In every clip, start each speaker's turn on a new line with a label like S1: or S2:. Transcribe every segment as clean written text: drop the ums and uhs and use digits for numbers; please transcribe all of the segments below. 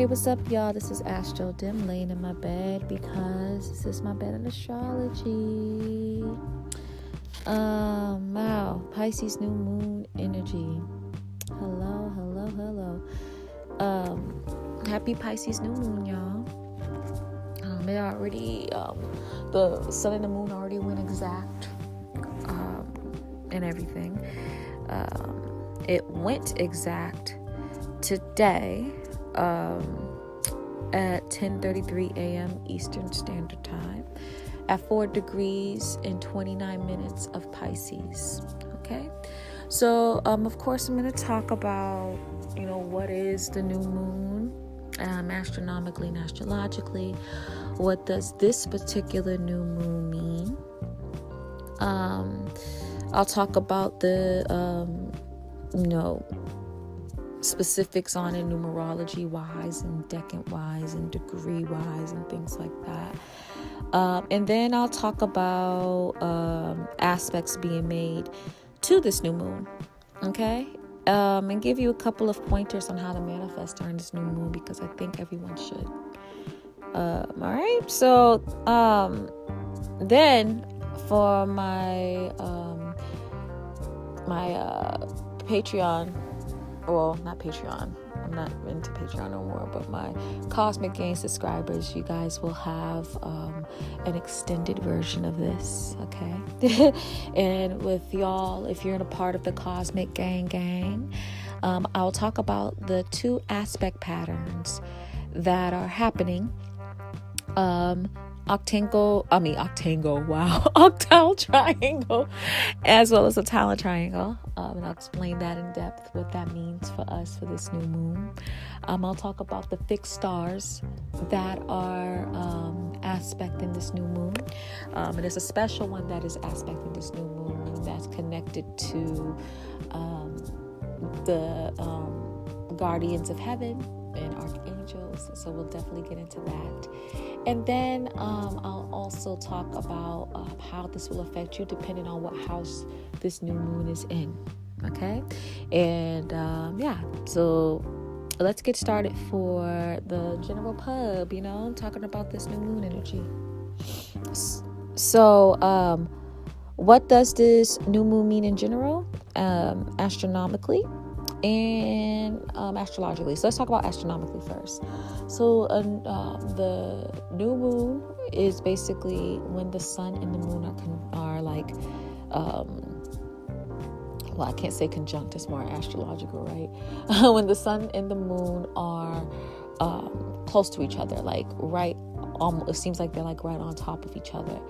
S1: Hey, what's up, y'all? This is ASTRODIM laying in my bed because this is my Bed and Astrology. Wow, Pisces new moon energy. Hello. Happy Pisces new moon, y'all. It already, the sun and the moon already went exact, and everything. It went exact today, at 10:33 a.m. Eastern Standard Time at 4 degrees and 29 minutes of Pisces. Okay, so of course I'm going to talk about what is the new moon, astronomically and astrologically. What does this particular new moon mean? I'll talk about the specifics on it, numerology wise and decant wise and degree wise and things like that. And then I'll talk about aspects being made to this new moon. Okay? And give you a couple of pointers on how to manifest during this new moon, because I think everyone should. All right. So then for my Patreon, well, not Patreon, I'm not into Patreon no more, but my Cosmic Gain subscribers, you guys will have an extended version of this, okay? And with y'all, if you're in a part of the Cosmic Gang, I'll talk about the two aspect patterns that are happening. Octal triangle, as well as a talent triangle, and I'll explain that in depth, what that means for us for this new moon. I'll talk about the fixed stars that are aspecting this new moon, and there's a special one that is aspecting this new moon that's connected to the guardians of heaven and archangels, so we'll definitely get into that. And then I'll also talk about how this will affect you depending on what house this new moon is in, okay? And so let's get started for the general pub, talking about this new moon energy. So what does this new moon mean in general, astronomically and astrologically? So let's talk about astronomically first. So the new moon is basically when the sun and the moon are like, well, I can't say conjunct, it's more astrological, right? When the sun and the moon are close to each other, like right, it seems like they're like right on top of each other.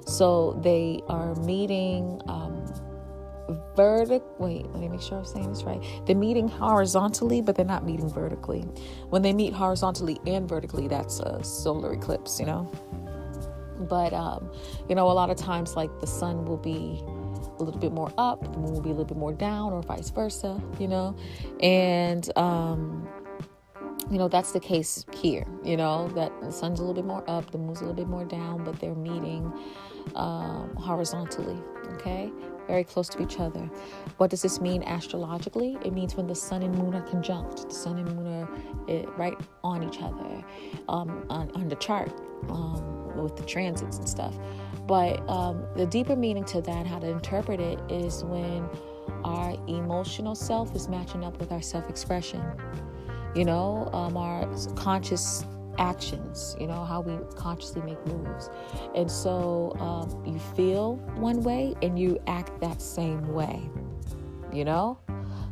S1: So they are meeting wait, let me make sure I'm saying this right. They're meeting horizontally, but they're not meeting vertically. When they meet horizontally and vertically, that's a solar eclipse, But a lot of times, like, the sun will be a little bit more up, the moon will be a little bit more down, or vice versa, And that's the case here, that the sun's a little bit more up, the moon's a little bit more down, but they're meeting horizontally, okay? Very close to each other. What does this mean astrologically? It means when the sun and moon are conjunct. The sun and moon are right on each other on the chart with the transits and stuff. But the deeper meaning to that, how to interpret it, is when our emotional self is matching up with our self-expression. Our conscious actions, how we consciously make moves. And so you feel one way and you act that same way,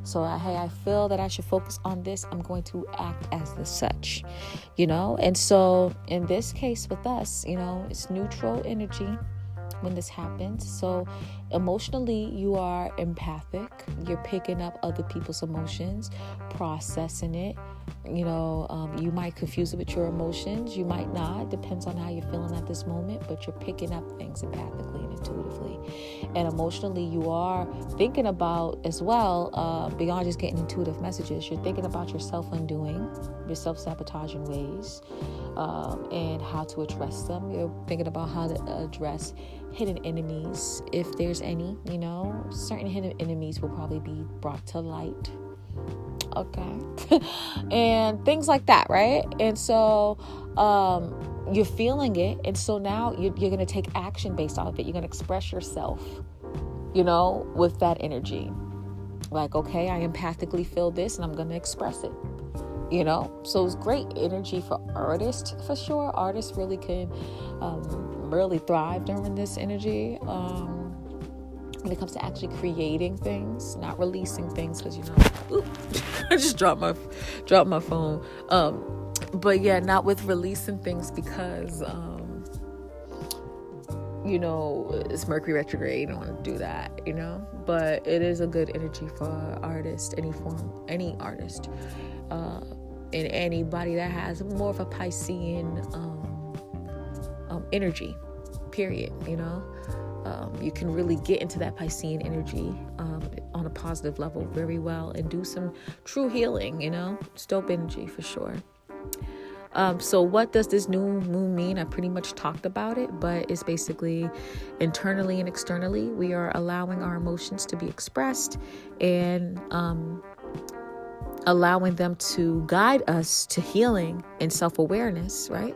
S1: So, hey, I feel that I should focus on this. I'm going to act as the such, And so in this case with us, it's neutral energy when this happens. So emotionally, you are empathic. You're picking up other people's emotions, processing it. You might confuse it with your emotions. You might not. Depends on how you're feeling at this moment. But you're picking up things empathically and intuitively. And emotionally, you are thinking about as well, beyond just getting intuitive messages, you're thinking about your self-undoing, your self-sabotaging ways, and how to address them. You're thinking about how to address hidden enemies, if there's any. Certain hidden enemies will probably be brought to light Okay. And things like that, right? And so you're feeling it. And so now you're going to take action based off of it. You're going to express yourself, with that energy. Like, okay, I empathically feel this and I'm going to express it. So it's great energy for artists, for sure. Artists really can really thrive during this energy when it comes to actually creating things, not releasing things, because I just dropped my phone. But yeah, not with releasing things because it's Mercury retrograde. You don't want to do that, but it is a good energy for artists, any artist. And anybody that has more of a Piscean energy, period. You can really get into that Piscean energy on a positive level very well and do some true healing. It's dope energy for sure. So what does this new moon mean? I pretty much talked about it, but it's basically internally and externally, we are allowing our emotions to be expressed and allowing them to guide us to healing and self-awareness, right?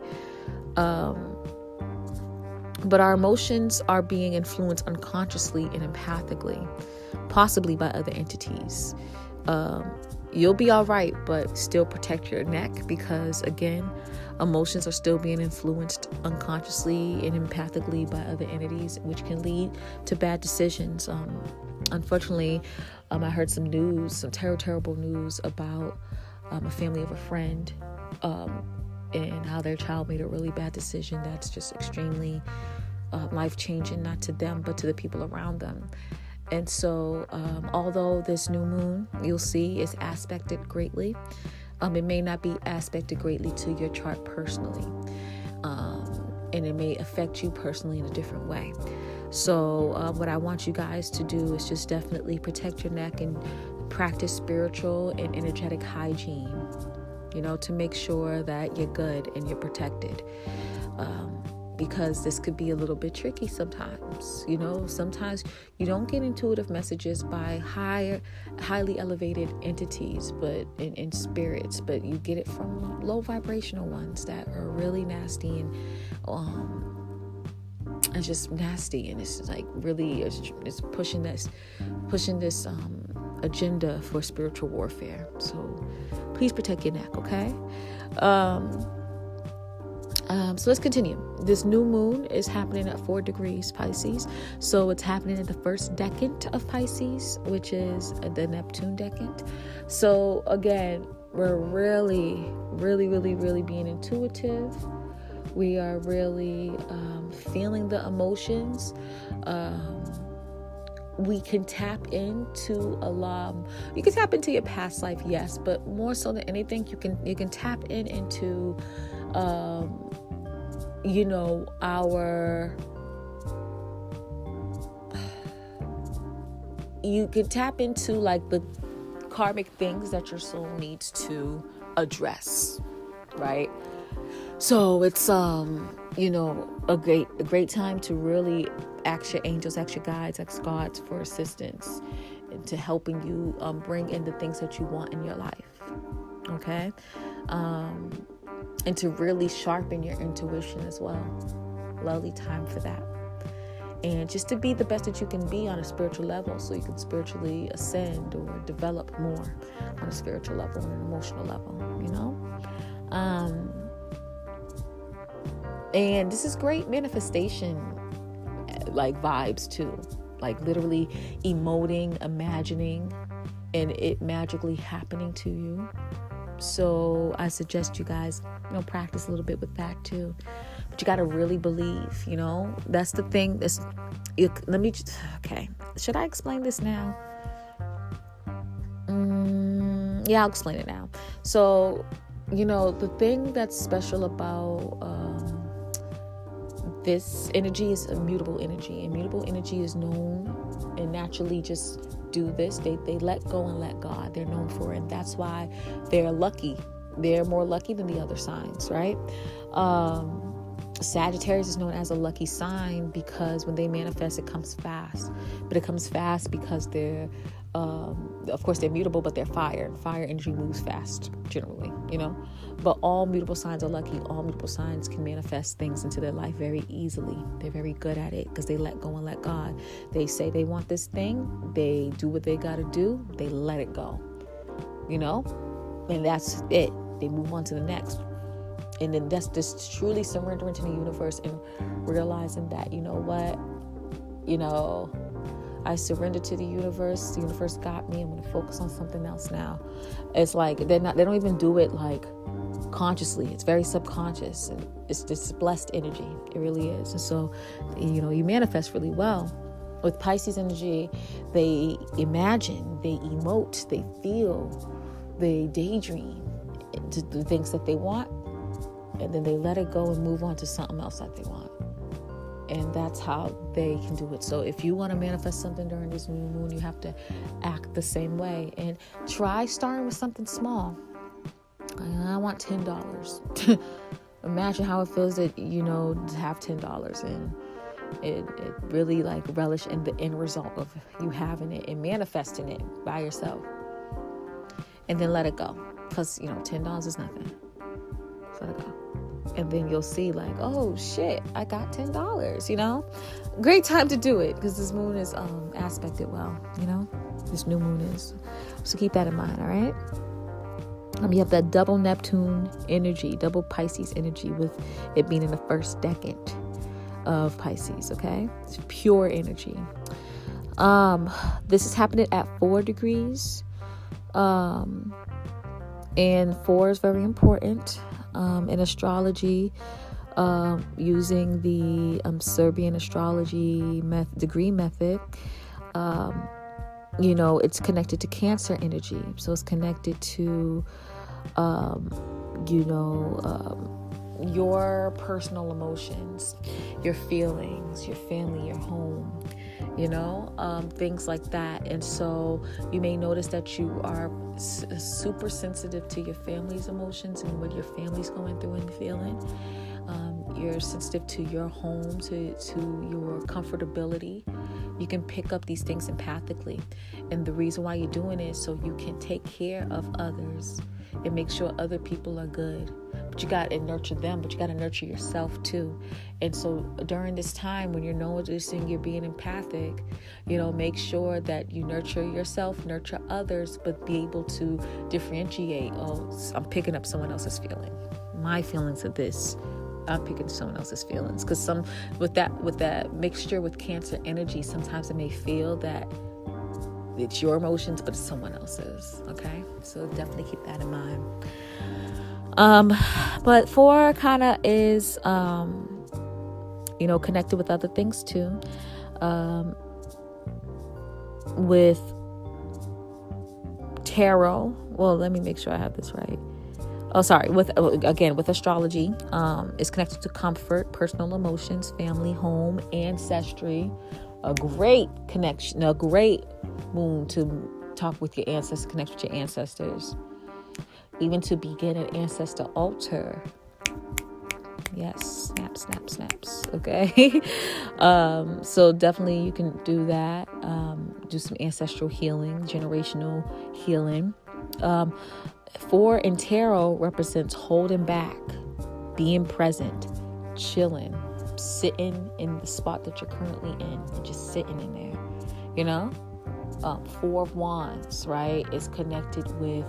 S1: But our emotions are being influenced unconsciously and empathically, possibly by other entities. You'll be all right, but still protect your neck because, again, emotions are still being influenced unconsciously and empathically by other entities, which can lead to bad decisions. Unfortunately, I heard some terrible news about a family of a friend and how their child made a really bad decision that's just extremely life-changing, not to them, but to the people around them. And so, although this new moon, you'll see, is aspected greatly, it may not be aspected greatly to your chart personally. And it may affect you personally in a different way. So what I want you guys to do is just definitely protect your neck and practice spiritual and energetic hygiene, to make sure that you're good and you're protected. Because this could be a little bit tricky sometimes. Sometimes you don't get intuitive messages by highly elevated entities, but in spirits, but you get it from low vibrational ones that are really nasty and it's just nasty, and it's like really it's pushing this agenda for spiritual warfare. So please protect your neck, okay? So let's continue. This new moon is happening at 4 degrees Pisces. So it's happening in the first decade of Pisces, which is the Neptune decade. So again, we're really, really, really, really being intuitive. We are really feeling the emotions. We can tap into you can tap into your past life, yes, but more so than anything, you can tap into you can tap into like the karmic things that your soul needs to address, right? So it's a great time to really ask your angels, ask your guides, ask gods for assistance into helping you bring in the things that you want in your life, okay? And to really sharpen your intuition as well. Lovely time for that. And just to be the best that you can be on a spiritual level, so you can spiritually ascend or develop more on a spiritual level and an emotional level, and this is great manifestation like vibes too, like literally emoting, imagining, and it magically happening to you. So I suggest you guys, practice a little bit with that too. But you got to really believe, that's the thing. Okay. Should I explain this now? Yeah, I'll explain it now. So, the thing that's special about this energy is immutable energy. Immutable energy is known and naturally just do this. They let go and let God. They're known for it. And that's why they're lucky. They're more lucky than the other signs, right? Sagittarius is known as a lucky sign because when they manifest, it comes fast. But it comes fast because they're Of course, they're mutable, but they're fire. Fire energy moves fast, generally, But all mutable signs are lucky. All mutable signs can manifest things into their life very easily. They're very good at it because they let go and let God. They say they want this thing. They do what they got to do. They let it go, And that's it. They move on to the next. And then that's just truly surrendering to the universe and realizing that, I surrendered to the universe. The universe got me. I'm going to focus on something else now. It's like they don't even do it like consciously. It's very subconscious, and it's just blessed energy. It really is. And so, you manifest really well. With Pisces energy, they imagine, they emote, they feel, they daydream to the things that they want, and then they let it go and move on to something else that they want. And that's how they can do it. So if you want to manifest something during this new moon, you have to act the same way. And try starting with something small. I want $10. Imagine how it feels that, to have $10. And it really relish in the end result of you having it and manifesting it by yourself. And then let it go. Because, $10 is nothing. So let it go. And then you'll see oh shit, I got $10, Great time to do it because this moon is aspected well, this new moon is. So keep that in mind, all right? You have that double Neptune energy, double Pisces energy with it being in the first decade of Pisces, okay? It's pure energy. This is happening at 4 degrees. And 4 is very important. In astrology, using the Serbian astrology degree method, it's connected to Cancer energy. So it's connected to, your personal emotions, your feelings, your family, your home, things like that. And so you may notice that you are super sensitive to your family's emotions and what your family's going through and feeling. You're sensitive to your home, to your comfortability. You can pick up these things empathically. And the reason why you're doing it is so you can take care of others and make sure other people are good. But you got to nurture them, but you got to nurture yourself too. And so during this time when you're noticing you're being empathic, make sure that you nurture yourself, nurture others, but be able to differentiate. Oh, I'm picking up someone else's feeling. My feelings are this. I'm picking someone else's feelings. Because with that mixture with Cancer energy, sometimes it may feel that it's your emotions, but it's someone else's. Okay, so definitely keep that in mind. But 4 kind of is, connected with other things too. With tarot. Well, let me make sure I have this right. Oh, sorry. With astrology, it's connected to comfort, personal emotions, family, home, ancestry. A great connection, a great moon to talk with your ancestors, connect with your ancestors. Even to begin an ancestor altar. Yes, snaps. Okay. So definitely you can do that. Do some ancestral healing, generational healing. 4 in tarot represents holding back, being present, chilling, sitting in the spot that you're currently in, and just sitting in there. 4 of Wands, right, is connected with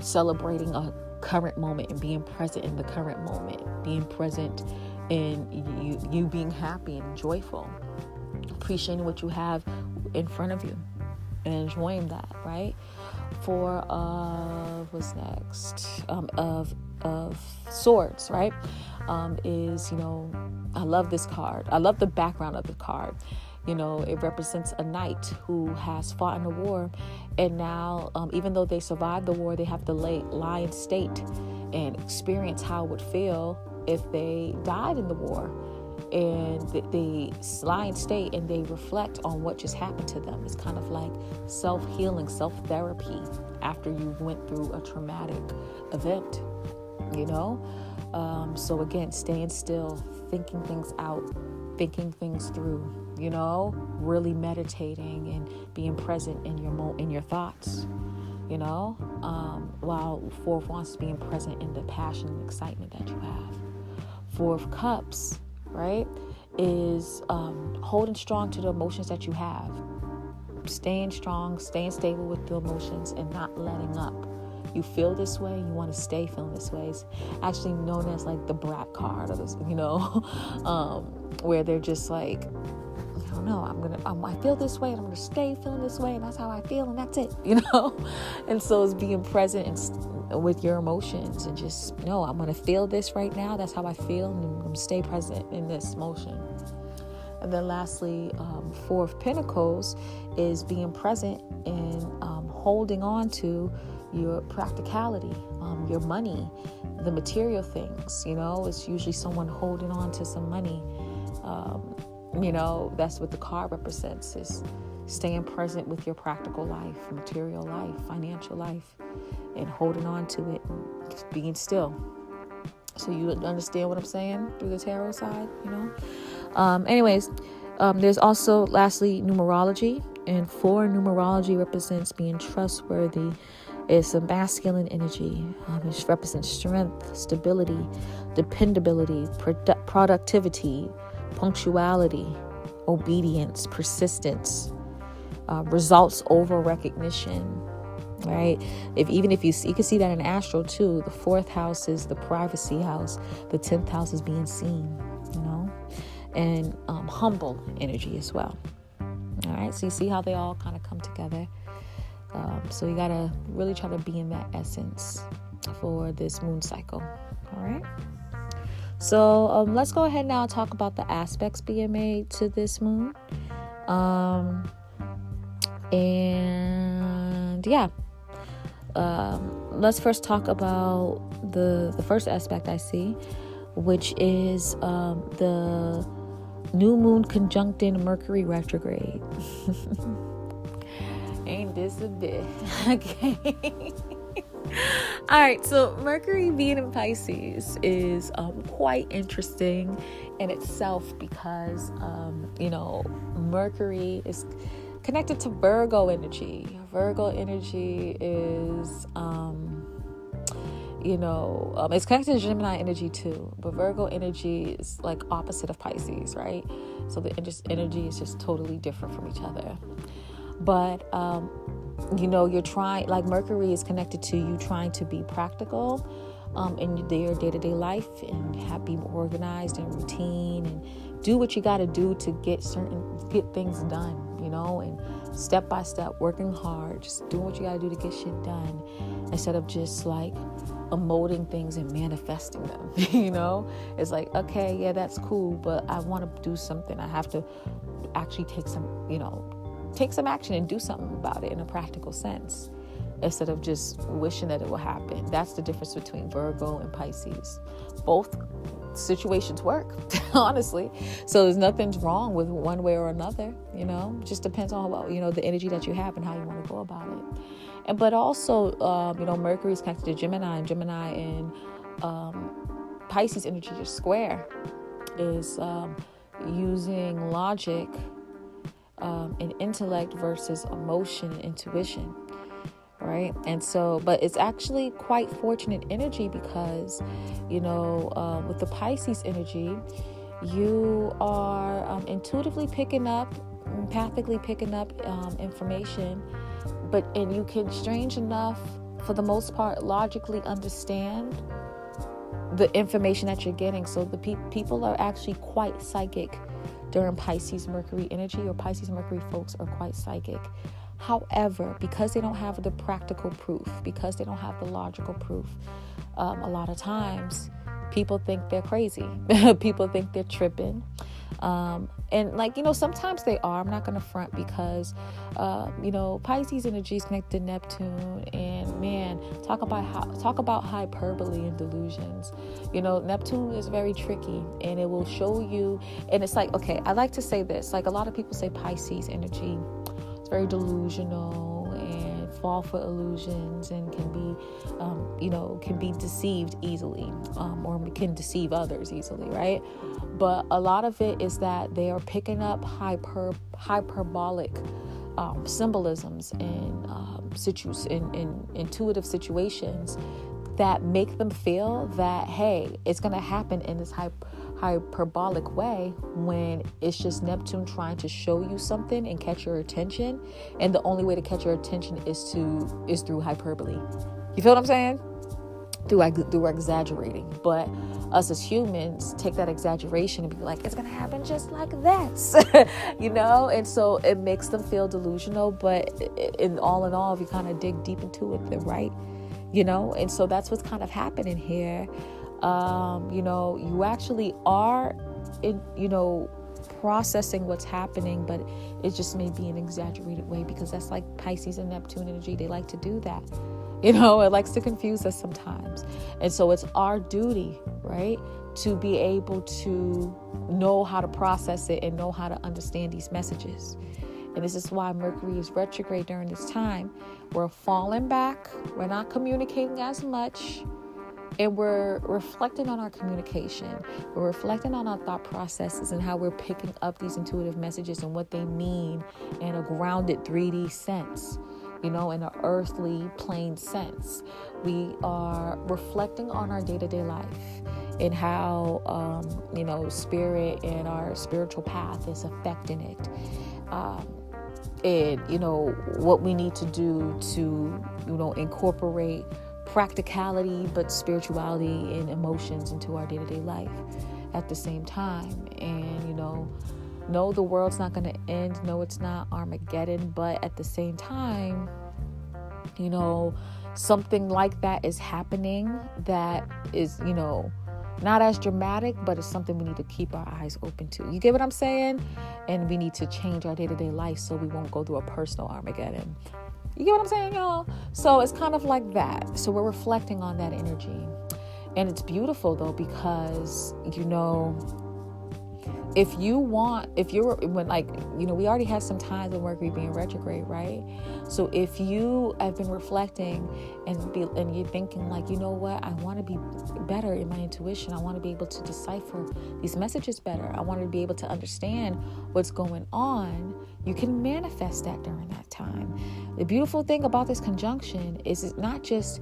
S1: celebrating a current moment and being present in the current moment, being present in you being happy and joyful, appreciating what you have in front of you and enjoying that, right? 4 of what's next? Of Swords, right? Is I love this card. I love the background of the card. It represents a knight who has fought in a war, and now, even though they survived the war, they have to lie in state and experience how it would feel if they died in the war. And they lie in state and they reflect on what just happened to them. It's kind of like self-healing, self-therapy after you went through a traumatic event, So again, staying still, thinking things out, thinking things through, really meditating and being present in your thoughts, while Four of Wands is being present in the passion and excitement that you have. Four of Cups, right, is holding strong to the emotions that you have, staying strong, staying stable with the emotions and not letting up. You feel this way, you want to stay feeling this way. It's actually known as like the brat card, or this, where they're just like, I don't know, I feel this way and I'm going to stay feeling this way, and that's how I feel, and that's it, And so it's being present with your emotions and just, no, I'm going to feel this right now. That's how I feel, and I'm going to stay present in this motion. And then lastly, Four of Pentacles is being present and holding on to your practicality, your money, the material things. It's usually someone holding on to some money. That's what the card represents, is staying present with your practical life, material life, financial life, and holding on to it and just being still. So you understand what I'm saying through the tarot side, there's also, lastly, numerology. And 4 numerology represents being trustworthy. It's a masculine energy. It represents strength, stability, dependability, productivity, punctuality, obedience, persistence, results over recognition, right? If you can see that in astro too. The 4th house is the privacy house. The 10th house is being seen, and humble energy as well. All right, so you see how they all kind of come together. So you got to really try to be in that essence for this moon cycle. All right. So let's go ahead now and talk about the aspects being made to this moon. Let's first talk about the first aspect I see, which is the new moon conjuncting Mercury retrograde. Ain't this a bit? Okay. All right, so Mercury being in Pisces is quite interesting in itself because, Mercury is connected to Virgo energy. Virgo energy is, it's connected to Gemini energy too, but Virgo energy is like opposite of Pisces, right? So the energy is just totally different from each other. But, you're trying, like Mercury is connected to you trying to be practical in your day-to-day life and be organized and routine and do what you got to do to get things done, and step by step, working hard, just doing what you got to do to get shit done instead of just like emoting things and manifesting them. It's like, okay, yeah, that's cool, but I want to do something. I have to actually take some action and do something about it in a practical sense instead of just wishing that it will happen. That's the difference between Virgo and Pisces. Both situations work, honestly. So there's nothing wrong with one way or another, It just depends on the energy that you have and how you want to go about it. But also, Mercury is connected to Gemini, and Gemini and Pisces energy is square, is using logic and intellect versus emotion and intuition, right? And so, but it's actually quite fortunate energy because, with the Pisces energy, you are intuitively picking up, empathically picking up information, and you can, strange enough, for the most part, logically understand the information that you're getting. So the people are actually quite psychic during Pisces Mercury energy, or Pisces Mercury folks are quite psychic. However, because they don't have the practical proof, because they don't have the logical proof, a lot of times people think they're crazy. People think they're tripping. And sometimes they are. I'm not going to front because, Pisces energy is connected to Neptune, and man, talk about hyperbole and delusions. Neptune is very tricky, and it will show you. And it's like, okay, I like to say this. Like a lot of people say Pisces energy is very delusional and fall for illusions and can be deceived easily, or can deceive others easily, right? But a lot of it is that they are picking up hyperbolic symbolisms in intuitive situations that make them feel that, hey, it's going to happen in this hyperbolic way, when it's just Neptune trying to show you something and catch your attention, and the only way to catch your attention is through hyperbole. You feel what I'm saying? Through exaggerating. But us as humans take that exaggeration and be like, it's gonna happen just like this. And so it makes them feel delusional. But in all, if you kind of dig deep into it, they're right. And so that's what's kind of happening here. You actually are processing what's happening, but it just may be an exaggerated way, because that's like Pisces and Neptune energy. They like to do that. It likes to confuse us sometimes. And so it's our duty, right, to be able to know how to process it and know how to understand these messages. And this is why Mercury is retrograde during this time. We're falling back. We're not communicating as much. And we're reflecting on our communication. We're reflecting on our thought processes and how we're picking up these intuitive messages and what they mean in a grounded 3D sense, in an earthly plane sense. We are reflecting on our day-to-day life and how, spirit and our spiritual path is affecting it. And, what we need to do to, incorporate practicality, but spirituality and emotions into our day-to-day life at the same time. And, no, the world's not going to end. No, it's not Armageddon. But at the same time, something like that is happening that is, not as dramatic, but it's something we need to keep our eyes open to. You get what I'm saying? And we need to change our day-to-day life so we won't go through a personal Armageddon. You get what I'm saying, y'all? So it's kind of like that. So we're reflecting on that energy. And it's beautiful, though, because, we already had some times of Mercury being retrograde, right? So if you have been reflecting and you're thinking like, you know what, I want to be better in my intuition. I want to be able to decipher these messages better. I want to be able to understand what's going on. You can manifest that during that time. The beautiful thing about this conjunction is it's not just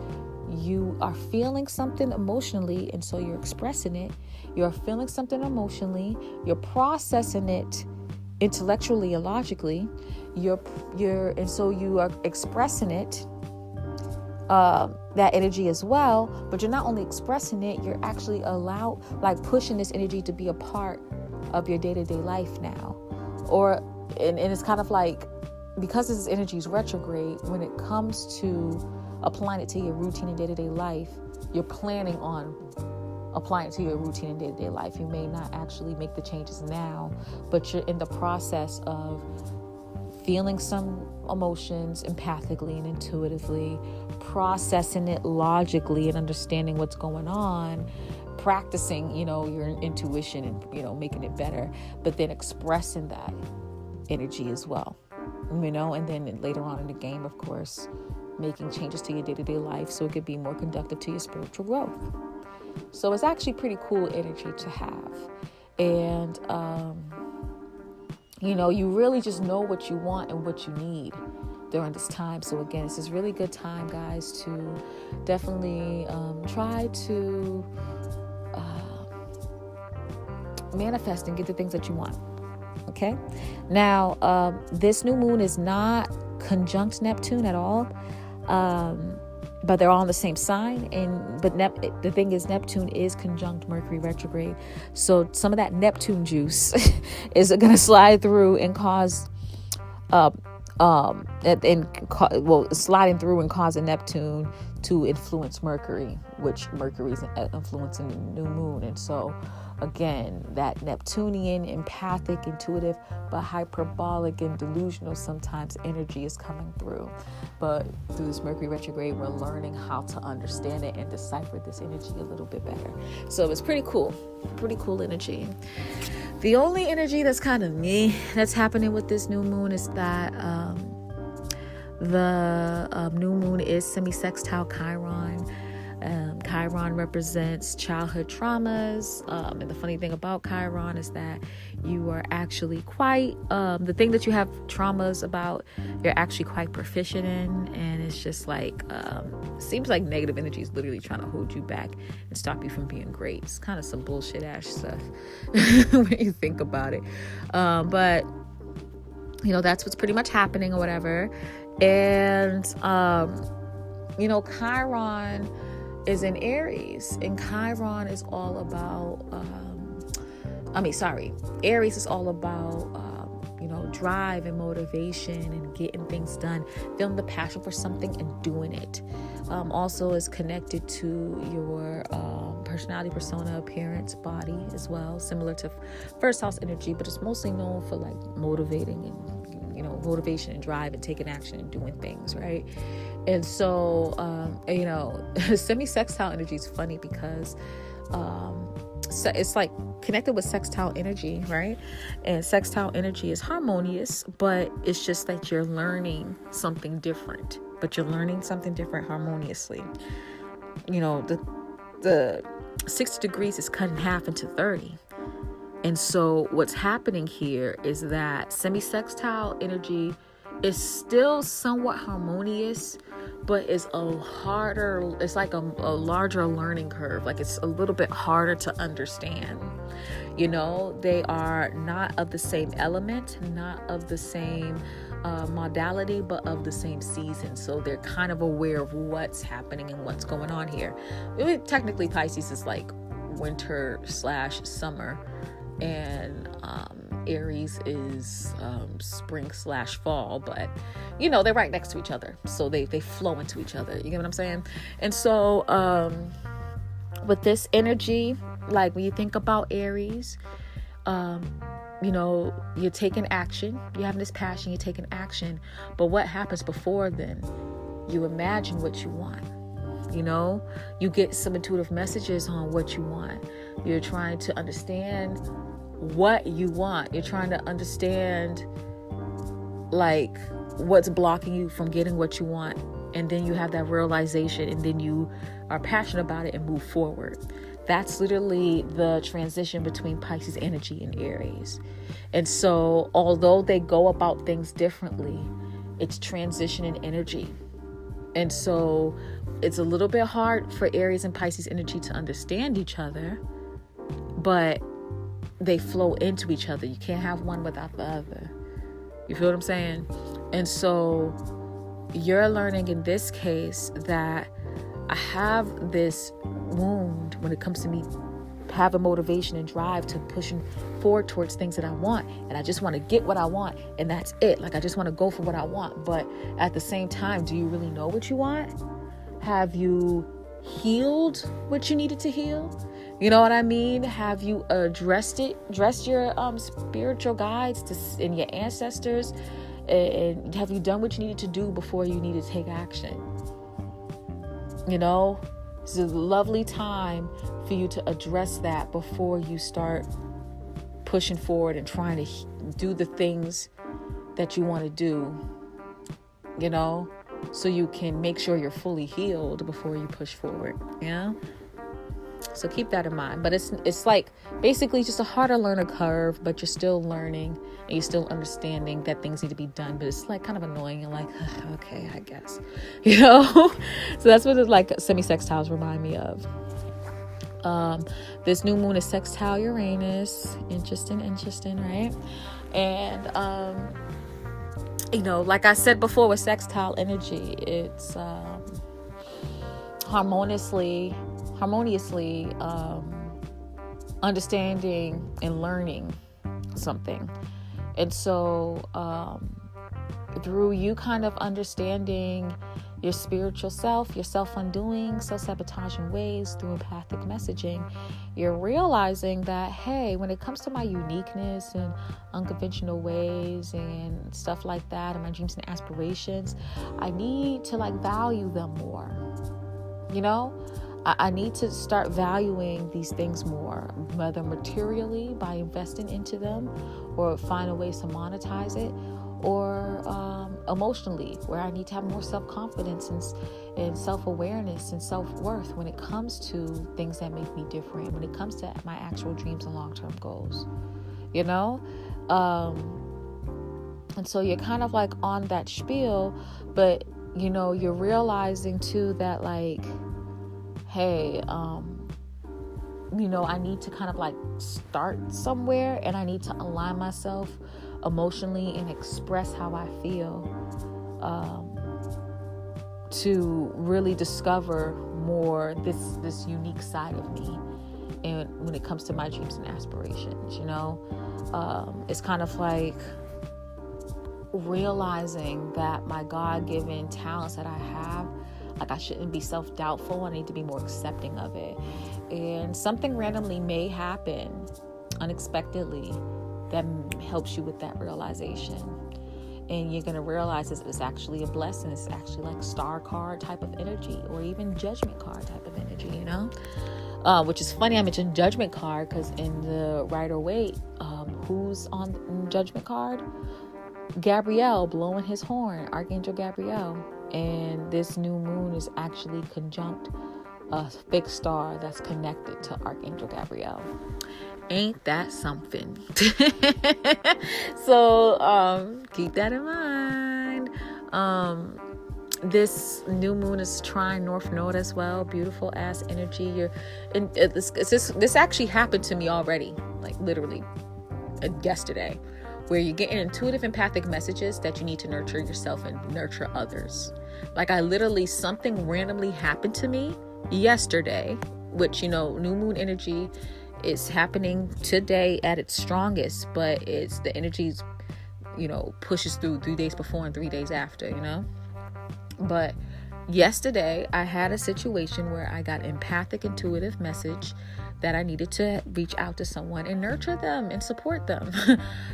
S1: you are feeling something emotionally, and so you're expressing it. You're feeling something emotionally. You're processing it intellectually and logically. And so you are expressing it, that energy as well. But you're not only expressing it, you're actually pushing this energy to be a part of your day-to-day life now. And it's kind of like, because this energy is retrograde, when it comes to applying it to your routine and day-to-day life, you're planning on applying it to your routine and day-to-day life. You may not actually make the changes now, but you're in the process of feeling some emotions empathically and intuitively, processing it logically and understanding what's going on, practicing, your intuition and, making it better, but then expressing that energy as well, and then later on in the game, of course, making changes to your day-to-day life so it could be more conductive to your spiritual growth. So it's actually pretty cool energy to have. And, you really just know what you want and what you need during this time. So again, it's this really good time, guys, to definitely try to manifest and get the things that you want. Okay? Now, this new moon is not conjunct Neptune at all. But they're all in the same sign. But the thing is, Neptune is conjunct Mercury retrograde. So some of that Neptune juice is going to slide through and cause, sliding through and causing Neptune to influence Mercury, which Mercury is influencing the new moon. And so, again, that Neptunian, empathic, intuitive, but hyperbolic and delusional sometimes energy is coming through. But through this Mercury retrograde, we're learning how to understand it and decipher this energy a little bit better. So it's pretty cool energy. The only energy that's kind of that's happening with this new moon is that The new moon is semi-sextile Chiron. Chiron represents childhood traumas. And the funny thing about Chiron is that you are actually quite, the thing that you have traumas about, you're actually quite proficient in. And it's just like, seems like negative energy is literally trying to hold you back and stop you from being great. It's kind of some bullshit ass stuff when you think about it. But, that's what's pretty much happening or whatever. And, Chiron is in Aries, and Chiron is all about, Aries is all about, drive and motivation and getting things done, feeling the passion for something and doing it. Also is connected to your personality, persona, appearance, body as well, similar to first house energy, but it's mostly known for like motivating and, motivation and drive and taking action and doing things, right? And so, semi-sextile energy is funny because so it's like connected with sextile energy, right? And sextile energy is harmonious, but it's just that you're learning something different, harmoniously. The 60 degrees is cut in half into 30. And so what's happening here is that semi-sextile energy is still somewhat harmonious, but it's it's like a larger learning curve. Like it's a little bit harder to understand. They are not of the same element, not of the same modality, but of the same season. So they're kind of aware of what's happening and what's going on here. Technically, Pisces is like winter/summer, and Aries is spring/fall, but they're right next to each other, so they flow into each other. You get what I'm saying? And so with this energy, like when you think about Aries, you're taking action, you're having this passion, you're taking action, but what happens before then? You imagine what you want. You get some intuitive messages on what you want. You're trying to understand what you want. You're trying to understand like what's blocking you from getting what you want. And then you have that realization, and then you are passionate about it and move forward. That's literally the transition between Pisces energy and Aries. And so although they go about things differently, it's transition and energy. And so it's a little bit hard for Aries and Pisces energy to understand each other, but they flow into each other. You can't have one without the other. You feel what I'm saying? And so you're learning in this case that I have this wound when it comes to me having motivation and drive to pushing forward towards things that I want, and I just want to get what I want, and that's it. Like I just want to go for what I want. But at the same time, do you really know what you want? Have you healed what you needed to heal? You know what I mean? Have you dressed your spiritual guides and your ancestors, and have you done what you needed to do before you need to take action? It's a lovely time for you to address that before you start pushing forward and trying to do the things that you want to do, so you can make sure you're fully healed before you push forward. So keep that in mind. But it's like basically just a harder learner curve, but you're still learning and you're still understanding that things need to be done. But it's like kind of annoying. You're like, okay, I guess, So that's what it's like. Semi-sextiles remind me of. This new moon is sextile Uranus. Interesting, right? And like I said before, with sextile energy, it's harmoniously understanding and learning something. And so through you kind of understanding your spiritual self, your self-undoing, self-sabotaging ways through empathic messaging, you're realizing that, hey, when it comes to my uniqueness and unconventional ways and stuff like that, and my dreams and aspirations, I need to value them more. I need to start valuing these things more, whether materially by investing into them or find a way to monetize it, or emotionally, where I need to have more self-confidence and self-awareness and self-worth when it comes to things that make me different, when it comes to my actual dreams and long-term goals, you know? And so you're kind of like on that spiel, but, you know, you're realizing too that like, hey, you know, I need to kind of like start somewhere, and I need to align myself emotionally and express how I feel, to really discover more this unique side of me. And when it comes to my dreams and aspirations, you know, it's kind of like realizing that my God-given talents that I have, like, I shouldn't be self-doubtful. I need to be more accepting of it. And something randomly may happen unexpectedly that helps you with that realization. And you're going to realize it's actually a blessing. It's actually like star card type of energy, or even judgment card type of energy, you know? Which is funny, I mentioned judgment card because in the Rider-Waite, who's on the judgment card? Gabriel blowing his horn, Archangel Gabriel. And this new moon is actually conjunct a fixed star that's connected to Archangel Gabriel. Ain't that something? So keep that in mind. This new moon is trine North Node as well. Beautiful ass energy. This actually happened to me already, like literally yesterday, where you're getting intuitive empathic messages that you need to nurture yourself and nurture others. Like, I literally, something randomly happened to me yesterday, which, you know, new moon energy is happening today at its strongest, but it's the energies, you know, pushes through 3 days before and 3 days after, you know. But yesterday I had a situation where I got empathic intuitive message that I needed to reach out to someone and nurture them and support them.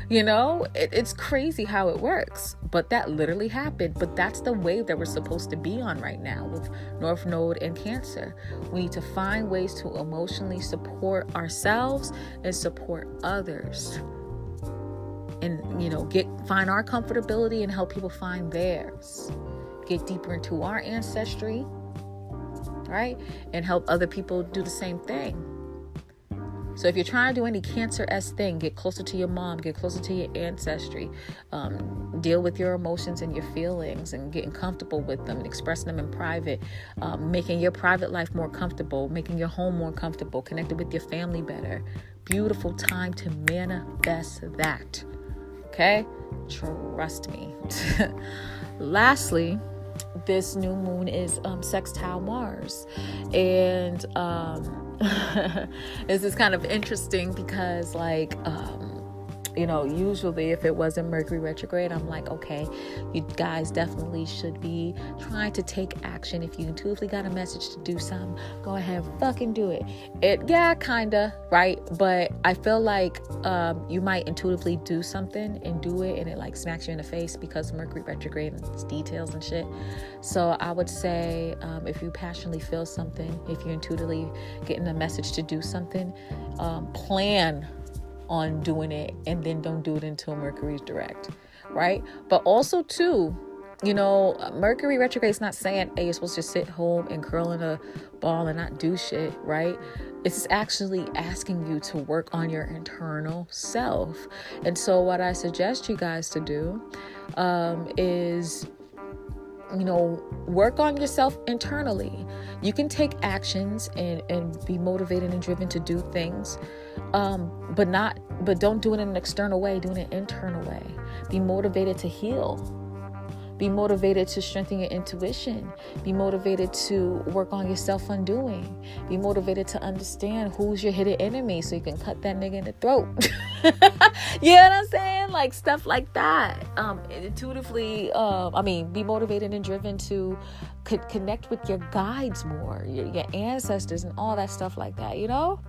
S1: You know, it's crazy how it works, but that literally happened. But that's the wave that we're supposed to be on right now with North Node and Cancer. We need to find ways to emotionally support ourselves and support others, and, you know, find our comfortability and help people find theirs. Get deeper into our ancestry, right? And help other people do the same thing. So if you're trying to do any Cancer-esque thing, get closer to your mom, get closer to your ancestry, deal with your emotions and your feelings and getting comfortable with them and expressing them in private, making your private life more comfortable, making your home more comfortable, connected with your family better. Beautiful time to manifest that. Okay? Trust me. Lastly, this new moon is sextile Mars, and this is kind of interesting because, like, you know, usually if it wasn't Mercury retrograde, I'm like, okay, you guys definitely should be trying to take action. If you intuitively got a message to do something, go ahead, fucking do it. Yeah, kinda, right? But I feel like you might intuitively do something and do it, and it like smacks you in the face because Mercury retrograde and its details and shit. So I would say, if you passionately feel something, if you're intuitively getting a message to do something, plan on doing it, and then don't do it until Mercury's direct, right? But also too, you know, Mercury retrograde is not saying, hey, you're supposed to sit home and curl in a ball and not do shit, right? It's actually asking you to work on your internal self. And so what I suggest you guys to do is, you know, work on yourself internally. You can take actions and be motivated and driven to do things, but don't do it in an external way. Do it in an internal way. Be motivated to heal. Be motivated to strengthen your intuition. Be motivated to work on your self-undoing. Be motivated to understand who's your hidden enemy so you can cut that nigga in the throat. You know what I'm saying? Like stuff like that. Intuitively, be motivated and driven to connect with your guides more, your ancestors and all that stuff like that, you know?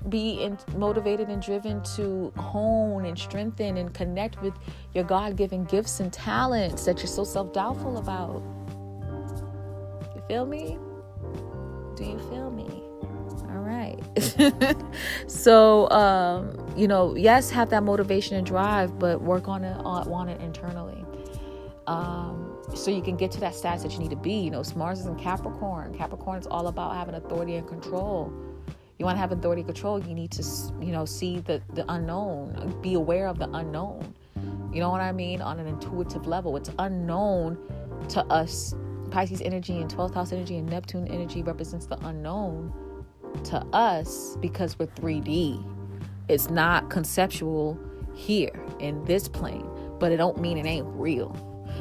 S1: Be motivated and driven to hone and strengthen and connect with your God-given gifts and talents that you're so self-doubtful about. You feel me? Do you feel me? All right. So, yes, have that motivation and drive, but work on it internally. So you can get to that status that you need to be. Mars is in Capricorn. Capricorn is all about having authority and control. You want to have authority and control, you need to, see the unknown, be aware of the unknown. You know what I mean? On an intuitive level, it's unknown to us. Pisces energy and 12th house energy and Neptune energy represents the unknown to us because we're 3D. It's not conceptual here in this plane, but it don't mean it ain't real.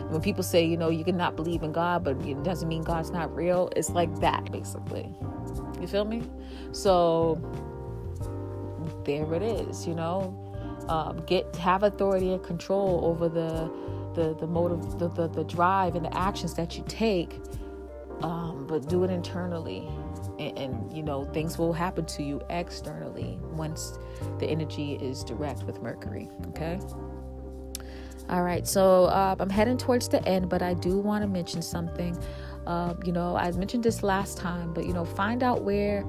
S1: When people say, you cannot believe in God, but it doesn't mean God's not real, it's like that, basically. You feel me? So there it is, have authority and control over the motive, the drive and the actions that you take, but do it internally, and things will happen to you externally once the energy is direct with Mercury. Okay. All right, so I'm heading towards the end, but I do want to mention something. I mentioned this last time, but find out where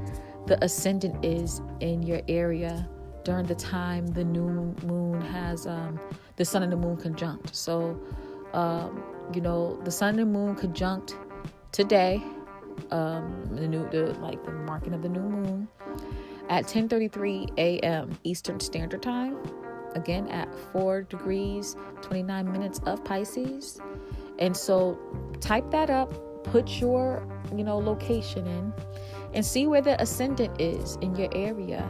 S1: the ascendant is in your area during the time the new moon has the sun and the moon conjunct. So the sun and the moon conjunct today, the marking of the new moon at 10:33 a.m. Eastern Standard Time, again at 4 degrees 29 minutes of Pisces. And so type that up, put your location in, and see where the ascendant is in your area,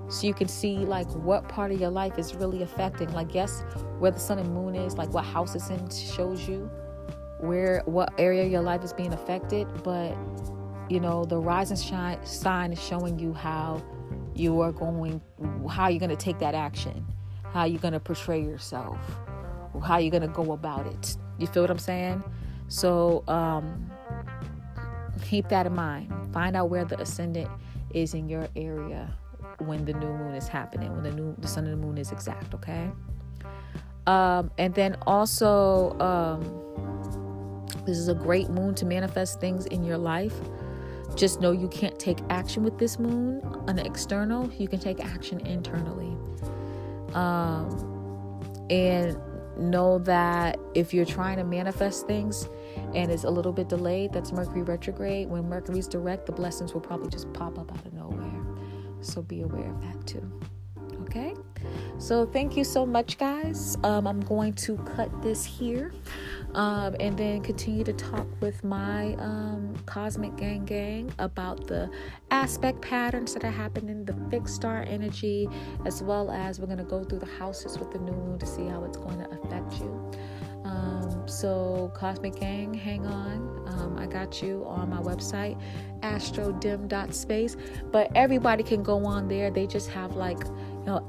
S1: so you can see what part of your life is really affecting. yes, where the sun and moon is, what house it's in shows you what area of your life is being affected. But the rising sign is showing you how you're going to take that action, how you're going to portray yourself, how you're going to go about it. You feel what I'm saying? So keep that in mind. Find out where the ascendant is in your area when the new moon is happening, when the sun and the moon is exact. Okay. And then also, this is a great moon to manifest things in your life. Just know you can't take action with this moon on the external. You can take action internally. And know that if you're trying to manifest things and it's a little bit delayed, that's Mercury retrograde. When Mercury's direct, the blessings will probably just pop up out of nowhere. So be aware of that too. Okay. So thank you so much, guys. I'm going to cut this here, and then continue to talk with my cosmic gang about the aspect patterns that are happening, the fixed star energy, as well as we're going to go through the houses with the new moon to see how it's going to affect you. So Cosmic Gang, hang on. I got you on my website, ASTRODIM'S. But everybody can go on there. They just have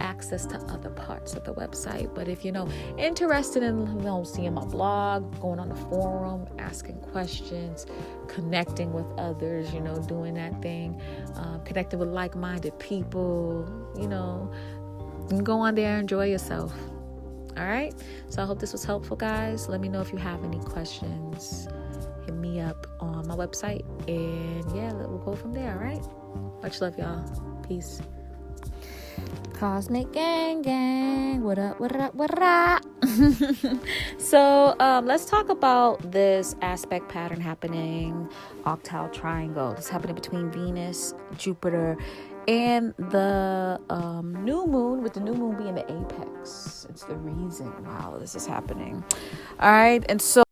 S1: access to other parts of the website. But if interested in seeing my blog, going on the forum, asking questions, connecting with others, doing that thing, connecting with like-minded people, you can go on there and enjoy yourself. All right. So I hope this was helpful, guys. Let me know if you have any questions. Hit me up on my website, and we'll go from there. All right. Much love, y'all. Peace. Cosmic gang. What up? So let's talk about this aspect pattern happening, octal triangle. It's happening between Venus, Jupiter, and the new moon, with the new moon being the apex. It's the reason, wow, this is happening. All right. And so